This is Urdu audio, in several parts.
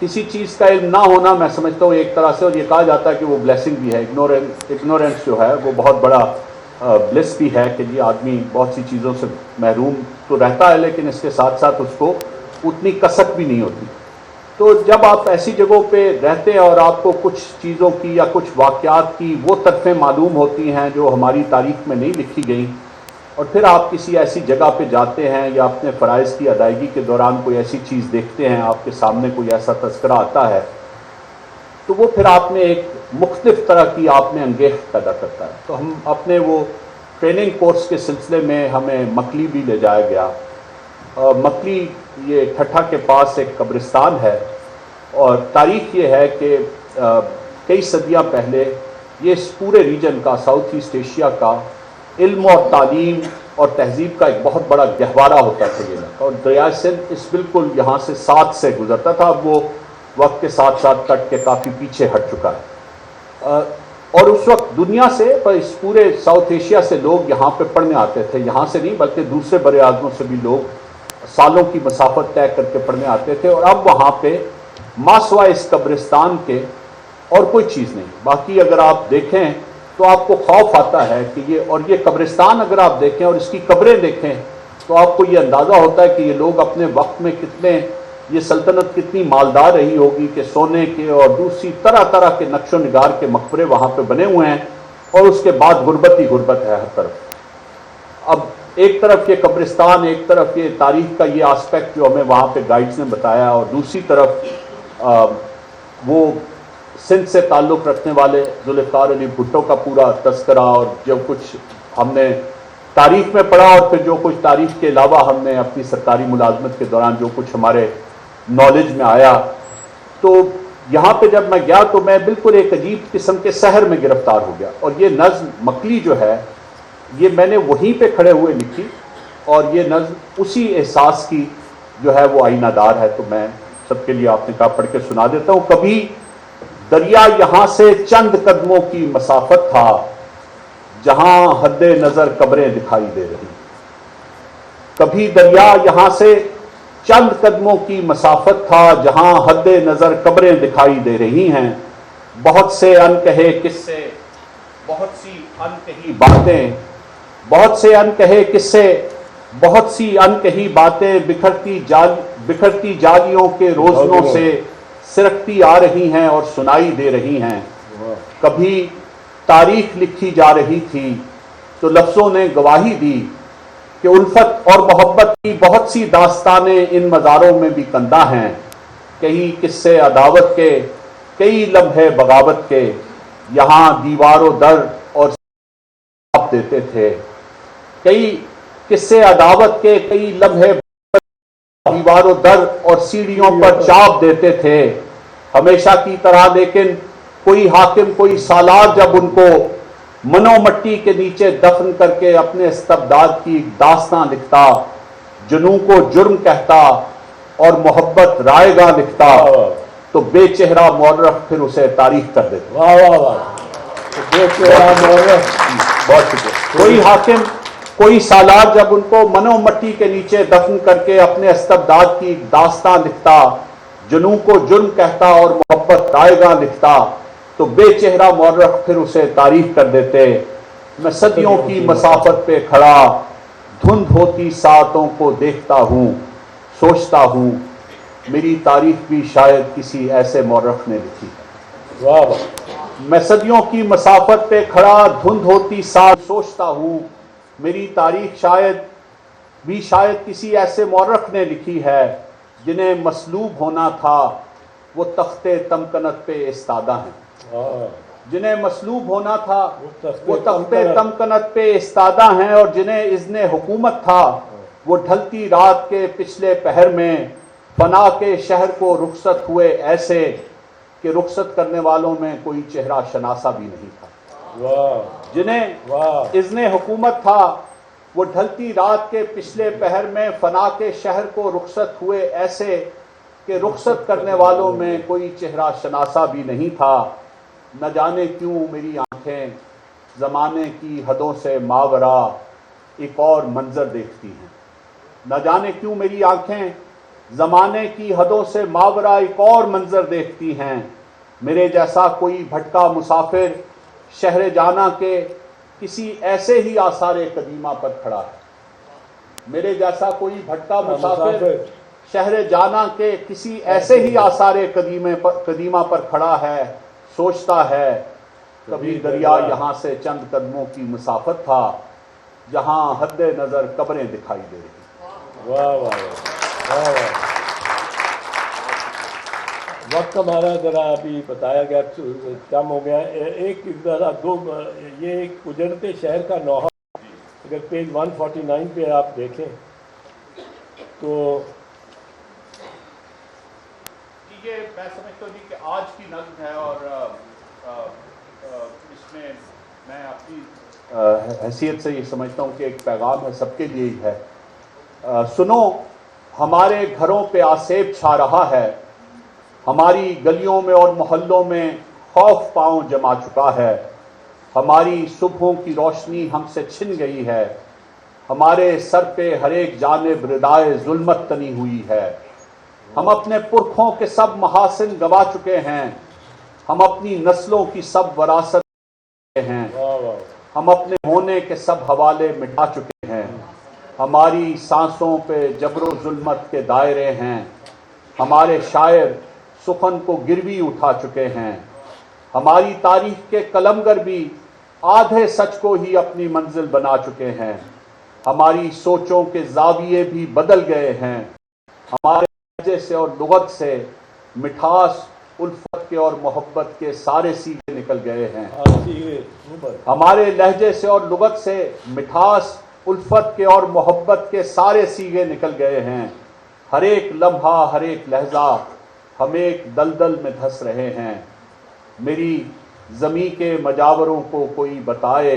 کسی چیز کا علم نہ ہونا میں سمجھتا ہوں ایک طرح سے، اور یہ کہا جاتا ہے کہ وہ بلیسنگ بھی ہے، اگنورینس جو ہے وہ بہت بڑا بلیس بھی ہے کہ جی آدمی بہت سی چیزوں سے محروم تو رہتا ہے، لیکن اس کے ساتھ ساتھ اس کو اتنی کسک بھی نہیں ہوتی۔ تو جب آپ ایسی جگہوں پہ رہتے ہیں اور آپ کو کچھ چیزوں کی یا کچھ واقعات کی وہ طرفیں معلوم ہوتی ہیں جو ہماری تاریخ میں نہیں لکھی گئیں، اور پھر آپ کسی ایسی جگہ پہ جاتے ہیں یا اپنے فرائض کی ادائیگی کے دوران کوئی ایسی چیز دیکھتے ہیں، آپ کے سامنے کوئی ایسا تذکرہ آتا ہے، تو وہ پھر آپ میں ایک مختلف طرح کی آپ میں انگیخت پیدا کرتا ہے۔ تو ہم اپنے وہ ٹریننگ کورس کے سلسلے میں ہمیں مکلی بھی لے جایا گیا۔ مکلی یہ ٹھٹھا کے پاس ایک قبرستان ہے، اور تاریخ یہ ہے کہ کئی صدیاں پہلے یہ اس پورے ریجن کا، ساؤتھ ایسٹ ایشیا کا علم اور تعلیم اور تہذیب کا ایک بہت بڑا گہوارہ ہوتا تھا یہ علاقہ، اور دریائے سندھ اس بالکل یہاں سے ساتھ سے گزرتا تھا۔ اب وہ وقت کے ساتھ ساتھ کٹ کے کافی پیچھے ہٹ چکا ہے، اور اس وقت دنیا سے، اس پورے ساؤتھ ایشیا سے لوگ یہاں پہ پڑھنے آتے تھے، یہاں سے نہیں بلکہ دوسرے بر اعظموں سے بھی لوگ سالوں کی مسافت طے کر کے پڑھنے آتے تھے۔ اور اب وہاں پہ ماسوائے اس قبرستان کے اور کوئی چیز نہیں۔ باقی اگر آپ دیکھیں تو آپ کو خوف آتا ہے کہ یہ قبرستان اگر آپ دیکھیں اور اس کی قبریں دیکھیں تو آپ کو یہ اندازہ ہوتا ہے کہ یہ لوگ اپنے وقت میں کتنے، یہ سلطنت کتنی مالدار رہی ہوگی کہ سونے کے اور دوسری طرح طرح کے نقش و نگار کے مقبرے وہاں پہ بنے ہوئے ہیں، اور اس کے بعد غربت ہی غربت ہے ہر طرف۔ اب ایک طرف یہ قبرستان، ایک طرف یہ تاریخ کا یہ آسپیکٹ جو ہمیں وہاں پہ گائیڈز نے بتایا، اور دوسری طرف وہ سندھ سے تعلق رکھنے والے ذوالفقار علی بھٹو کا پورا تذکرہ، اور جو کچھ ہم نے تاریخ میں پڑھا، اور پھر جو کچھ تاریخ کے علاوہ ہم نے اپنی سرکاری ملازمت کے دوران جو کچھ ہمارے نالج میں آیا۔ تو یہاں پہ جب میں گیا تو میں بالکل ایک عجیب قسم کے سحر میں گرفتار ہو گیا، اور یہ نظم مکلی جو ہے یہ میں نے وہیں پہ کھڑے ہوئے لکھی، اور یہ نظم اسی احساس کی جو ہے وہ آئینہ دار ہے۔ تو میں سب کے لیے آپ نے کہا پڑھ کے سنا دیتا ہوں۔ کبھی دریا یہاں سے چند قدموں کی مسافت تھا، جہاں حد نظر قبریں دکھائی دے رہی۔ کبھی دریا یہاں سے چند قدموں کی مسافت تھا، جہاں حد نظر قبریں دکھائی دے رہی ہیں۔ بہت سے انکہے قصے، بہت سی انکہی باتیں، بہت سے انکہے قصے، بہت سی انکہی باتیں بکھرتی جالیوں کے روزنوں سے سرکتی آ رہی ہیں اور سنائی دے رہی ہیں۔ کبھی تاریخ لکھی جا رہی تھی تو لفظوں نے گواہی دی کہ الفت اور محبت کی بہت سی داستانیں ان مزاروں میں بھی کندہ ہیں۔ کئی قصے عداوت کے، کئی لمحے بغاوت کے، یہاں دیوار و در اور چاپ دیتے تھے۔ کئی قصے عداوت کے، کئی لمحے دیوار و در اور سیڑھیوں پر چاپ دیتے تھے ہمیشہ کی طرح، لیکن کوئی حاکم، کوئی سالار جب ان کو منو مٹی کے نیچے دفن کر کے اپنے استبداد کی داستاں لکھتا، جنوں کو جرم کہتا اور محبت رائے گاہ لکھتا، تو بے چہرہ مورخ پھر اسے تاریخ کر دیتا۔ واہ واہ واہ، بے چہرہ مورخ۔ بہت شکریہ۔ کوئی حاکم، کوئی سالار جب ان کو منو مٹی کے نیچے دفن کر کے اپنے استبداد کی داستاں لکھتا، جنوں کو جرم کہتا اور محبت رائے گاہ لکھتا، تو بے چہرہ مورخ پھر اسے تاریخ کر دیتے۔ میں صدیوں کی مسافت پہ کھڑا دھند ہوتی ساعتوں کو دیکھتا ہوں، سوچتا ہوں میری تاریخ بھی شاید کسی ایسے مورخ نے لکھی ہے۔ واہ واہ، میں صدیوں کی مسافت پہ کھڑا دھند ہوتی ساعت سوچتا ہوں میری تاریخ شاید کسی ایسے مورخ نے لکھی ہے۔ جنہیں مصلوب ہونا تھا وہ تخت تمکنت پہ استادہ ہیں۔ جنہیں مصلوب ہونا تھا وہ تخت تمکنت پہ استادہ ہیں، اور جنہیں اذن حکومت تھا وہ ڈھلتی رات کے پچھلے پہر میں فنا کے شہر کو رخصت ہوئے ایسے کہ رخصت کرنے والوں میں کوئی چہرہ شناسا بھی نہیں تھا۔ جنہیں اذن حکومت تھا وہ ڈھلتی رات کے پچھلے پہر میں فنا کے شہر کو رخصت ہوئے ایسے کہ رخصت کرنے والوں میں کوئی چہرہ شناسا بھی نہیں تھا۔ نہ جانے کیوں میری آنکھیں زمانے کی حدوں سے ماورا ایک اور منظر دیکھتی ہیں۔ نہ جانے کیوں میری آنکھیں زمانے کی حدوں سے ماورا ایک اور منظر دیکھتی ہیں. میرے جیسا کوئی بھٹکا مسافر شہر جانا کے کسی ایسے ہی آثار قدیمہ پر کھڑا ہے. میرے جیسا کوئی بھٹکا مسافر شہر جانا کے کسی ایسے ہی آثار قدیمہ پر کھڑا ہے. سوچتا ہے کبھی دریا یہاں سے چند قدموں کی مسافت تھا جہاں حد نظر قبریں دکھائی دے رہی. واہ واہ واہ واہ. وقت ہمارا ذرا ابھی بتایا گیا کم ہو گیا. ایک ذرا دو یہ ایک اجڑتے شہر کا نوحہ اگر پیج 149 پہ آپ دیکھیں تو یہ میں سمجھتا ہوں کہ آج کی نظم ہے اور اس میں میں اپنی حیثیت سے یہ سمجھتا ہوں کہ ایک پیغام ہے سب کے لیے ہی ہے. سنو ہمارے گھروں پہ آسیب چھا رہا ہے. ہماری گلیوں میں اور محلوں میں خوف پاؤں جما چکا ہے. ہماری صبحوں کی روشنی ہم سے چھن گئی ہے. ہمارے سر پہ ہر ایک جانب ردائے ظلمت تنی ہوئی ہے. ہم اپنے پرکھوں کے سب محاسن گوا چکے ہیں. ہم اپنی نسلوں کی سب وراثت ہیں. ہم اپنے ہونے کے سب حوالے مٹا چکے ہیں. ہماری سانسوں پہ جبر و ظلمت کے دائرے ہیں. ہمارے شاعر سخن کو گروی اٹھا چکے ہیں. ہماری تاریخ کے قلمگر بھی آدھے سچ کو ہی اپنی منزل بنا چکے ہیں. ہماری سوچوں کے زاویے بھی بدل گئے ہیں. ہمارے لہجے سے اور لغت سے مٹھاس الفت کے اور محبت کے سارے سیگے نکل گئے ہیں. ہمارے لہجے سے اور لغت سے مٹھاس الفت کے اور محبت کے سارے سیگے نکل گئے ہیں. ہر ایک لمحہ ہر ایک لہجہ ہم ایک دلدل میں دھس رہے ہیں. میری زمیں کے مجاوروں کو کوئی بتائے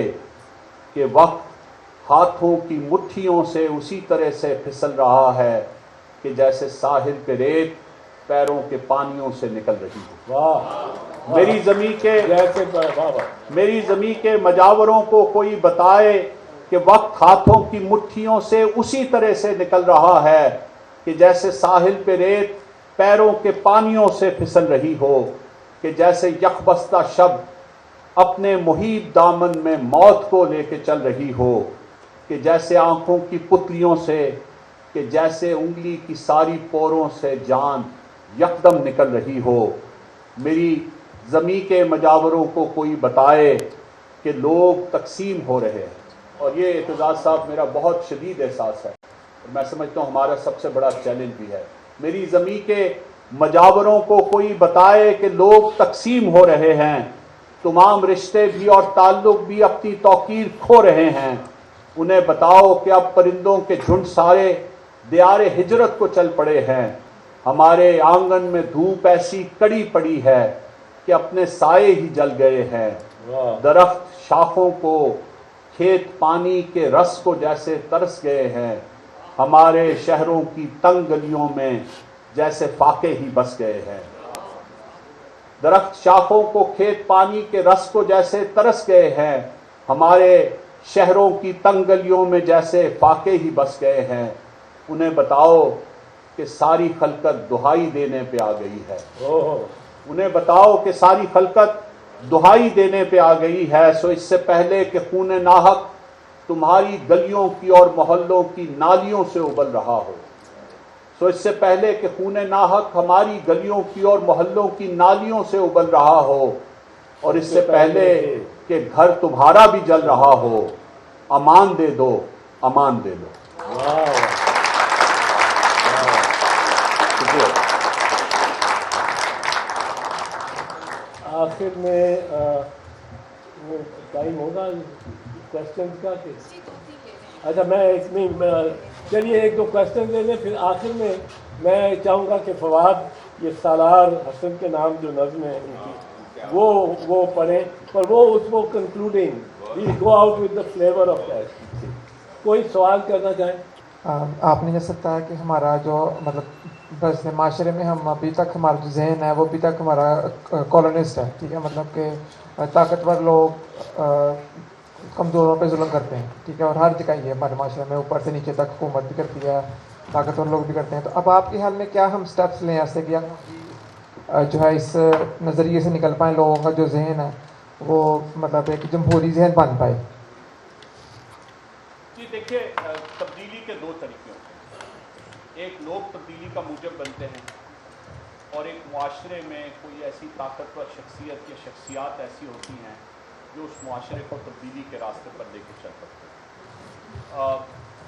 کہ وقت ہاتھوں کی مٹھیوں سے اسی طرح سے پھسل رہا ہے کہ جیسے ساحل پہ ریت پیروں کے پانیوں سے نکل رہی ہے. واہ. میری زمیں کے مجاوروں کو کوئی بتائے کہ وقت ہاتھوں کی مٹھیوں سے اسی طرح سے نکل رہا ہے کہ جیسے ساحل پہ ریت پیروں کے پانیوں سے پھسل رہی ہو. کہ جیسے یکبستہ شب اپنے محیط دامن میں موت کو لے کے چل رہی ہو. کہ جیسے آنکھوں کی پتلیوں سے کہ جیسے انگلی کی ساری پوروں سے جان یکدم نکل رہی ہو. میری زمیں کے مجاوروں کو کوئی بتائے کہ لوگ تقسیم ہو رہے ہیں. اور یہ اعتزاز صاحب میرا بہت شدید احساس ہے. میں سمجھتا ہوں ہمارا سب سے بڑا چیلنج بھی ہے. میری زمیں کے مجاوروں کو کوئی بتائے کہ لوگ تقسیم ہو رہے ہیں. تمام رشتے بھی اور تعلق بھی اپنی توقیر کھو رہے ہیں. انہیں بتاؤ کہ اب پرندوں کے جھنڈ سارے دیار ہجرت کو چل پڑے ہیں. ہمارے آنگن میں دھوپ ایسی کڑی پڑی ہے کہ اپنے سائے ہی جل گئے ہیں. درخت شاخوں کو کھیت پانی کے رس کو جیسے ترس گئے ہیں. ہمارے شہروں کی تنگ گلیوں میں جیسے فاقے ہی بس گئے ہیں. درخت شاخوں کو کھیت پانی کے رس کو جیسے ترس گئے ہیں. ہمارے شہروں کی تنگ گلیوں میں جیسے فاقے ہی بس گئے ہیں. انہیں بتاؤ کہ ساری خلقت دہائی دینے پہ آ گئی ہے. انہیں بتاؤ کہ ساری خلقت دہائی دینے پہ آ گئی ہے. سو اس سے پہلے کہ خون ناحق تمہاری گلیوں کی اور محلوں کی نالیوں سے ابل رہا ہو. سو اس سے پہلے کہ خون ناحق ہماری گلیوں کی اور محلوں کی نالیوں سے ابل رہا ہو. اور اس سے پہلے کہ گھر تمہارا بھی جل رہا ہو. امان دے دو, امان دے دو. آخر میں ٹائم ہوگا کوشچنز کا کہ اچھا میں اس میں چلیے ایک دو کوشچن لے لیں. پھر آخر میں میں چاہوں گا کہ فواد یہ سالار حسن کے نام جو نظم ہے ان کی وہ پڑھیں اور وہ اس کو concluding we go out with the flavour of that. کوئی سوال کرنا چاہیں؟ آپ نے جیسا بتایا کہ ہمارا جو مطلب بس معاشرے میں ہم ابھی تک ہمارا جو ذہن ہے وہ ابھی تک ہمارا کالونسٹ ہے. ٹھیک ہے, مطلب کہ طاقتور لوگ کمزوروں پہ ظلم کرتے ہیں. ٹھیک ہے, اور ہر جگہ یہ ہمارے معاشرے میں اوپر سے نیچے تک حکومت بھی کرتی ہے طاقتور لوگ بھی کرتے ہیں. تو اب آپ کے خیال میں کیا ہم سٹیپس لیں ایسے کہ جو ہے اس نظریے سے نکل پائیں, لوگوں کا جو ذہن ہے وہ مطلب ایک جمہوری ذہن بن پائے؟ جی دیکھیے, تبدیلی کے دو طریقے ہوتے ہیں. ایک لوگ تبدیلی کا موجب بنتے ہیں, اور ایک معاشرے میں کوئی ایسی طاقتور شخصیت یا شخصیات ایسی ہوتی ہیں جو اس معاشرے کو تبدیلی کے راستے پر لے کے چل سکتے ہیں.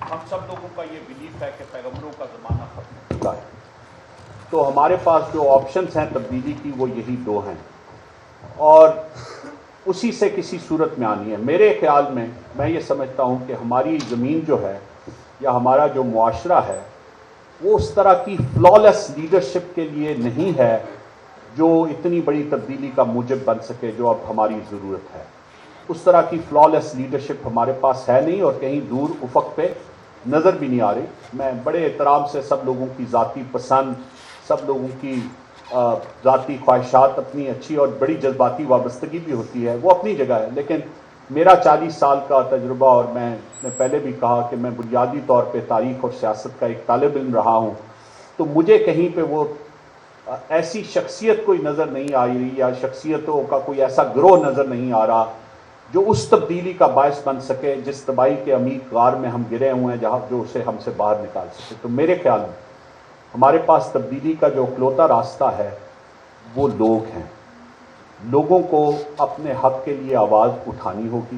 ہم سب لوگوں کا یہ بلیف ہے کہ پیغمبروں کا زمانہ ختم ہو چکا ہے, تو ہمارے پاس جو آپشنس ہیں تبدیلی کی وہ یہی دو ہیں, اور اسی سے کسی صورت میں آنی ہے. میرے خیال میں یہ سمجھتا ہوں کہ ہماری زمین جو ہے یا ہمارا جو معاشرہ ہے وہ اس طرح کی فلالیس لیڈرشپ کے لیے نہیں ہے جو اتنی بڑی تبدیلی کا موجب بن سکے جو اب ہماری ضرورت ہے. اس طرح کی فلالیس لیڈرشپ ہمارے پاس ہے نہیں, اور کہیں دور افق پہ نظر بھی نہیں آ رہی. میں بڑے احترام سے سب لوگوں کی ذاتی پسند, سب لوگوں کی ذاتی خواہشات اپنی اچھی اور بڑی جذباتی وابستگی بھی ہوتی ہے, وہ اپنی جگہ ہے. لیکن میرا 40 سال کا تجربہ, اور میں نے پہلے بھی کہا کہ میں بنیادی طور پہ تاریخ اور سیاست کا ایک طالب علم رہا ہوں, تو مجھے کہیں پہ وہ ایسی شخصیت کوئی نظر نہیں آ رہی, یا شخصیتوں کا کوئی ایسا گروہ نظر نہیں آ رہا جو اس تبدیلی کا باعث بن سکے جس تباہی کے عمیق غار میں ہم گرے ہوئے ہیں, جہاں جو اسے ہم سے باہر نکال سکے. تو میرے خیال میں ہمارے پاس تبدیلی کا جو اکلوتا راستہ ہے وہ لوگ ہیں. لوگوں کو اپنے حق کے لیے آواز اٹھانی ہوگی,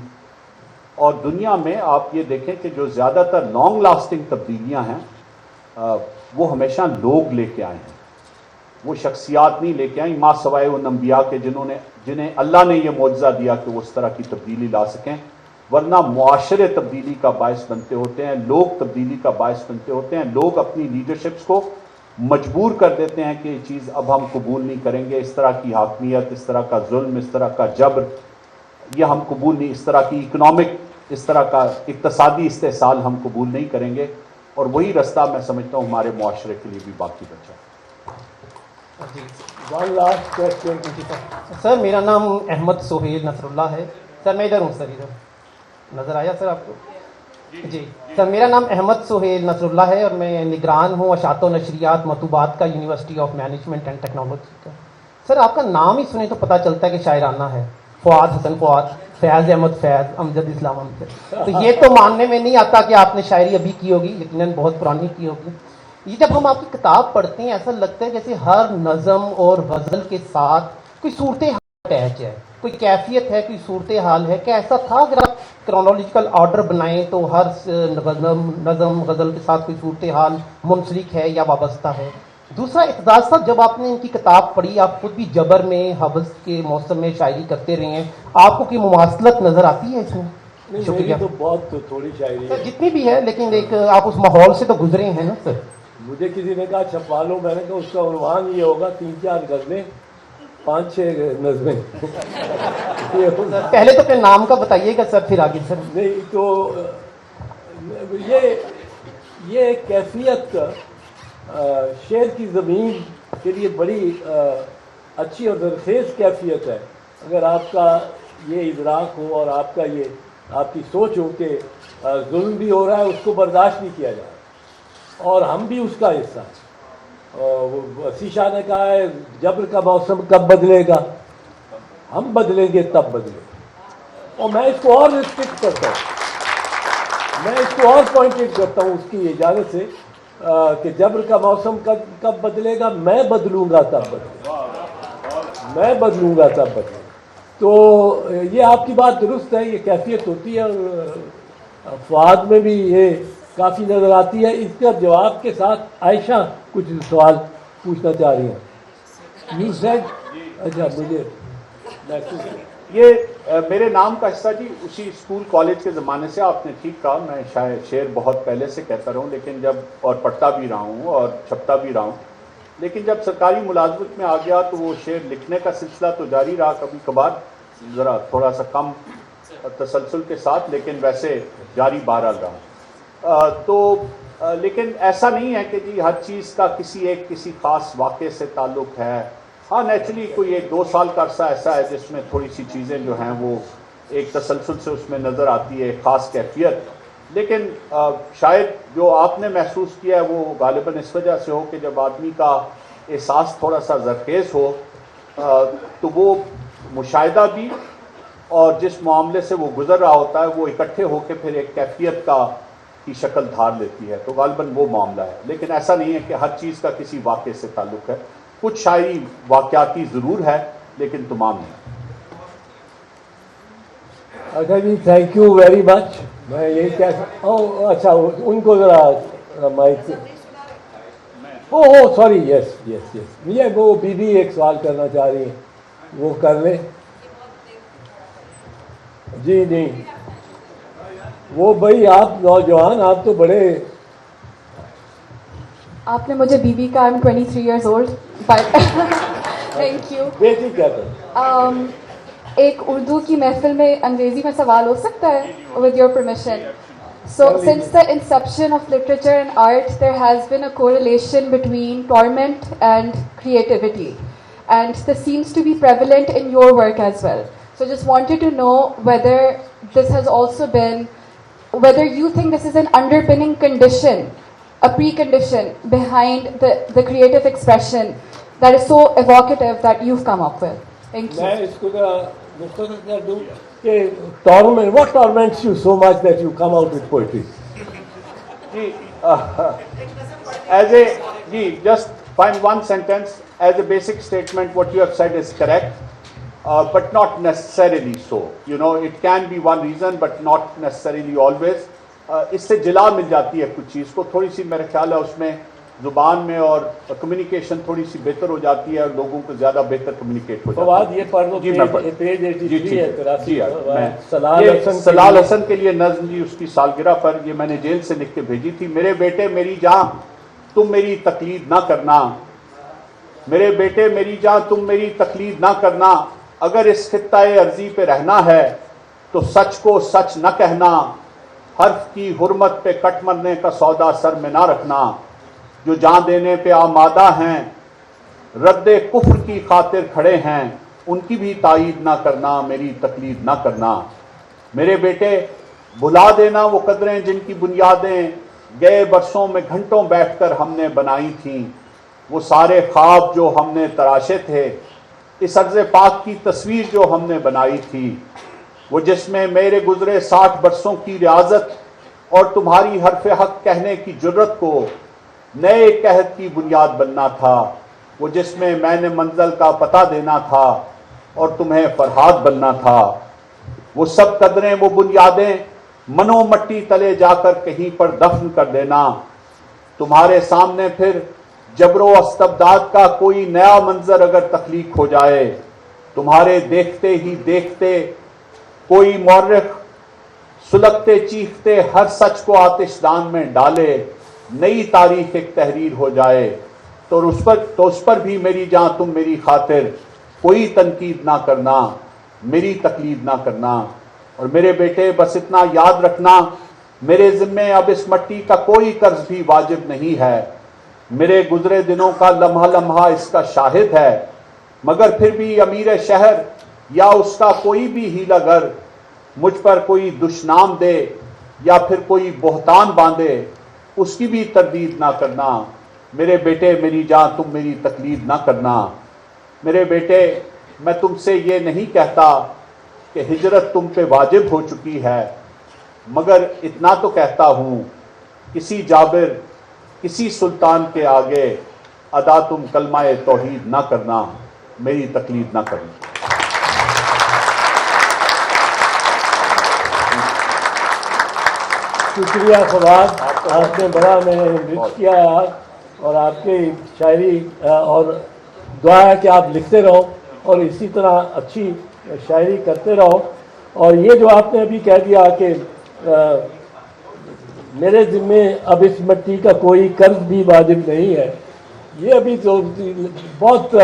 اور دنیا میں آپ یہ دیکھیں کہ جو زیادہ تر لانگ لاسٹنگ تبدیلیاں ہیں وہ ہمیشہ لوگ لے کے آئے ہیں, وہ شخصیات نہیں لے کے آئیں, ماں سوائے ان انبیاء کے جنہیں اللہ نے یہ معجزہ دیا کہ وہ اس طرح کی تبدیلی لا سکیں. ورنہ معاشرے تبدیلی کا باعث بنتے ہوتے ہیں, لوگ تبدیلی کا باعث بنتے ہوتے ہیں. لوگ اپنی لیڈرشپس کو مجبور کر دیتے ہیں کہ یہ چیز اب ہم قبول نہیں کریں گے, اس طرح کی حاکمیت, اس طرح کا ظلم, اس طرح کا جبر, یہ ہم قبول نہیں, اس طرح کی اکنامک, اس طرح کا اقتصادی استحصال ہم قبول نہیں کریں گے. اور وہی رستہ میں سمجھتا ہوں ہمارے معاشرے کے لیے بھی باقی بچا. One last question. سر میرا نام احمد سہیل نصر اللہ ہے. سر میں ادھر ہوں, سر ادھر نظر آیا سر آپ کو؟ جی سر, میرا نام احمد سہیل نصر اللہ ہے, اور میں نگران ہوں اشاعت و نشریات مطبوعات کا, university of management and technology کا. سر آپ کا نام ہی سنیں تو پتہ چلتا ہے کہ شاعرانہ ہے. فؤاد حسن فؤاد, فیاض احمد فیض, امجد اسلام امجد. تو یہ تو ماننے میں نہیں آتا کہ آپ نے شاعری ابھی کی ہوگی, یقیناً بہت پرانی کی ہوگی. یہ جب ہم آپ کی کتاب پڑھتے ہیں ایسا لگتا ہے جیسے ہر نظم اور غزل کے ساتھ کوئی صورتحال اٹیچ ہے, کوئی کیفیت ہے, کوئی صورتحال ہے. کیا ایسا تھا اگر آپ کرونالوجیکل آرڈر بنائیں تو ہر نظم غزل کے ساتھ کوئی صورتحال منسلک ہے یا وابستہ ہے؟ دوسرا, اعتزاز صاحب جب آپ نے ان کی کتاب پڑھی, آپ خود بھی جبر میں حبس کے موسم میں شاعری کرتے رہے ہیں, آپ کو کوئی مماثلت نظر آتی ہے اس میں؟ میری تو بہت تھوڑی شاعری ہے سر جتنی بھی ہے, لیکن ایک آپ اس ماحول سے تو گزرے ہیں نا سر. مجھے کسی نے کہا چھپوا لو, میں نے کہا اس کا عنوان یہ ہوگا 3-4 غزلیں 5-6 نظمیں. پہلے تو اپنے نام کا بتائیے گا سر, پھر آگے سر. نہیں تو یہ ایک کیفیت شعر کی زمین کے لیے بڑی اچھی اور زرخیز کیفیت ہے. اگر آپ کا یہ ادراک ہو اور آپ کا یہ آپ کی سوچ ہو کہ ظلم بھی ہو رہا ہے, اس کو برداشت نہیں کیا جا رہا, اور ہم بھی اس کا حصہ ہیں. وسیع شاہ نے کہا ہے جبر کا موسم کب بدلے گا, ہم بدلیں گے تب بدلے گا. اور میں اس کو اور ریسٹرکٹ کرتا ہوں, میں اس کو اور پوائنٹڈ کرتا ہوں اس کی اجازت سے کہ جبر کا موسم کب بدلے گا, میں بدلوں گا تب بدلے گا, میں بدلوں گا تب بدلے گا. تو یہ آپ کی بات درست ہے, یہ کیفیت ہوتی ہے, اور فؤاد میں بھی یہ کافی نظر آتی ہے. اس کا جواب کے ساتھ عائشہ کچھ سوال پوچھنا چاہ رہی ہیں. یو سیڈ, اچھا مجھے یہ میرے نام کا حصہ جی اسی اسکول کالج کے زمانے سے, آپ نے ٹھیک کہا, میں شاید شعر بہت پہلے سے کہتا رہا ہوں, لیکن جب اور پڑھتا بھی رہا ہوں اور چھپتا بھی رہا ہوں, لیکن جب سرکاری ملازمت میں آ گیا تو وہ شعر لکھنے کا سلسلہ تو جاری رہا, کبھی کبھار ذرا تھوڑا سا کم تسلسل کے ساتھ, لیکن ویسے جاری بہرحال رہا. تو لیکن ایسا نہیں ہے کہ جی ہر چیز کا کسی خاص واقعے سے تعلق ہے. ہاں نیچرلی کوئی 1-2 سال کا عرصہ ایسا ہے جس میں تھوڑی سی چیزیں جو ہیں وہ ایک تسلسل سے اس میں نظر آتی ہے, خاص کیفیت. لیکن شاید جو آپ نے محسوس کیا ہے وہ غالباً اس وجہ سے ہو کہ جب آدمی کا احساس تھوڑا سا زرخیز ہو تو وہ مشاہدہ بھی اور جس معاملے سے وہ گزر رہا ہوتا ہے وہ اکٹھے ہو کے پھر ایک کیفیت کی شکل دھار لیتی ہے، تو غالباً وہ معاملہ ہے. لیکن ایسا نہیں ہے کہ ہر چیز کا کسی واقعے سے تعلق ہے، کچھ شاعری واقعاتی ضرور ہے لیکن تمام نہیں. اچھا جی، تھینک یو ویری مچ. میں یہی کہہ اچھا ان کو ذرا مائک. سوری، یس یس یس، یہ وہ بی بی ایک سوال کرنا چاہ رہی ہیں، وہ کر لیں. جی نہیں، وہ بھائی آپ نوجوان، آپ تو بڑے. آپ نے مجھے بی بی کا I'm 23 years old. Thank you. بیٹی کیا کریں؟ ایک اردو کی محفل میں انگریزی میں سوال ہو سکتا ہے with your permission? So since the inception of literature and art, there has been a correlation between torment and creativity, and this seems to be prevalent in your work as well. So just wanted to know whether this has also been, whether you think this is an underpinning condition, a precondition behind the creative expression that is so evocative that you've come up with. Thank you. میں اس کو ذرا مختصر کر دوں کہ what torments you so much that you come out with poetry? Just find one sentence. As a basic statement, what you have said is correct, but not necessarily so. You know, it can be one reason, but not necessarily always. اس سے جلا مل جاتی ہے کچھ چیز کو، تھوڑی سی میرا خیال ہے اس میں زبان میں اور کمیونیکیشن تھوڑی سی بہتر ہو جاتی ہے اور لوگوں کو زیادہ بہتر کمیونیکیٹ ہو جاتا ہے. یہ پڑھ لو پیج 83 ہے. سلال حسن کے لیے نظم جی، اس کی سالگرہ پر یہ میں نے جیل سے لکھ کے بھیجی تھی. میرے بیٹے میری جان تم میری تقلید نہ کرنا، میرے بیٹے میری جان تم میری تقلید نہ کرنا، اگر اس خطہ ارضی پہ رہنا ہے تو سچ کو سچ نہ کہنا، حرف کی حرمت پہ کٹ مرنے کا سودا سر میں نہ رکھنا، جو جان دینے پہ آمادہ ہیں رد کفر کی خاطر کھڑے ہیں، ان کی بھی تائید نہ کرنا، میری تقلید نہ کرنا. میرے بیٹے بھلا دینا وہ قدریں جن کی بنیادیں گئے برسوں میں گھنٹوں بیٹھ کر ہم نے بنائی تھیں، وہ سارے خواب جو ہم نے تراشے تھے، اس عرض پاک کی تصویر جو ہم نے بنائی تھی، وہ جس میں میرے گزرے 60 برسوں کی ریاضت اور تمہاری حرف حق کہنے کی جرت کو نئے قحط کی بنیاد بننا تھا، وہ جس میں نے منزل کا پتہ دینا تھا اور تمہیں فرحاد بننا تھا. وہ سب قدریں وہ بنیادیں منو مٹی تلے جا کر کہیں پر دفن کر دینا. تمہارے سامنے پھر جبر و استبداد کا کوئی نیا منظر اگر تخلیق ہو جائے، تمہارے دیکھتے ہی دیکھتے کوئی مورخ سلگتے چیختے ہر سچ کو آتش دان میں ڈالے، نئی تاریخ ایک تحریر ہو جائے، تو اس پر بھی میری جان تم میری خاطر کوئی تنقید نہ کرنا، میری تقلید نہ کرنا. اور میرے بیٹے بس اتنا یاد رکھنا، میرے ذمے اب اس مٹی کا کوئی قرض بھی واجب نہیں ہے، میرے گزرے دنوں کا لمحہ لمحہ اس کا شاہد ہے، مگر پھر بھی امیر شہر یا اس کا کوئی بھی ہیلا گر مجھ پر کوئی دشنام دے یا پھر کوئی بہتان باندھے، اس کی بھی تردید نہ کرنا. میرے بیٹے میری جان تم میری تقلید نہ کرنا. میرے بیٹے میں تم سے یہ نہیں کہتا کہ ہجرت تم پہ واجب ہو چکی ہے، مگر اتنا تو کہتا ہوں کسی جابر کسی سلطان کے آگے ادا تم کلمہ توحید نہ کرنا، میری تقلید نہ کرنا. شکریہ فواد، آپ نے بڑا میں انرچ کیا ہے اور آپ کی شاعری، اور دعا ہے کہ آپ لکھتے رہو اور اسی طرح اچھی شاعری کرتے رہو. اور یہ جو آپ نے ابھی کہہ دیا کہ میرے ذمے اب اس مٹی کا کوئی قرض بھی واجب نہیں ہے، یہ ابھی تو بہت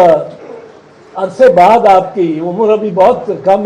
عرصے بعد، آپ کی عمر ابھی بہت کم ہے.